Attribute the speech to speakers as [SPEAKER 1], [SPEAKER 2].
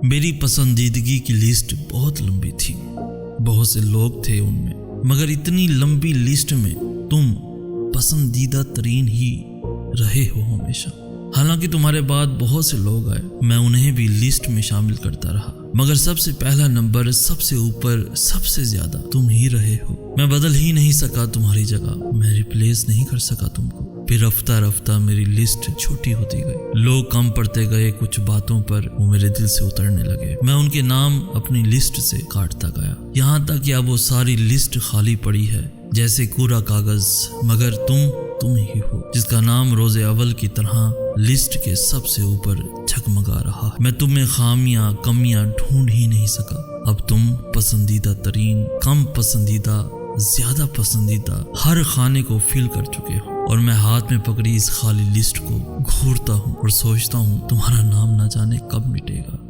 [SPEAKER 1] मेरी पसंदीदगी की लिस्ट बहुत लंबी थी, बहुत से लोग थे उनमें, मगर इतनी लंबी लिस्ट में तुम पसंदीदा तरीन ही रहे हो हमेशा। हालांकि तुम्हारे बाद बहुत से लोग आए, मैं उन्हें भी लिस्ट में शामिल करता रहा, मगर सबसे पहला नंबर, सबसे ऊपर, सबसे ज्यादा तुम ही रहे हो। मैं बदल ही नहीं सका तुम्हारी जगह, मैं रिप्लेस नहीं कर सका तुमको। फिर रफ्ता रफ्ता मेरी लिस्ट छोटी होती गई, लोग कम पड़ते गए, कुछ बातों पर वो मेरे दिल से उतरने लगे। मैं उनके नाम अपनी लिस्ट से काटता गया, यहाँ तक कि अब वो सारी लिस्ट खाली पड़ी है जैसे कोरा कागज, मगर तुम ही हो जिसका नाम रोजे अव्वल की तरह लिस्ट के सबसे ऊपर झगमगा रहा। मैं तुम में खामियां कमियां ढूंढ ही नहीं सका। अब तुम पसंदीदा तरीन, कम पसंदीदा, ज्यादा पसंदीदा, हर खाने को फिल कर चुके हो, और मैं हाथ में पकड़ी इस खाली लिस्ट को घूरता हूँ और सोचता हूँ तुम्हारा नाम ना जाने कब मिटेगा।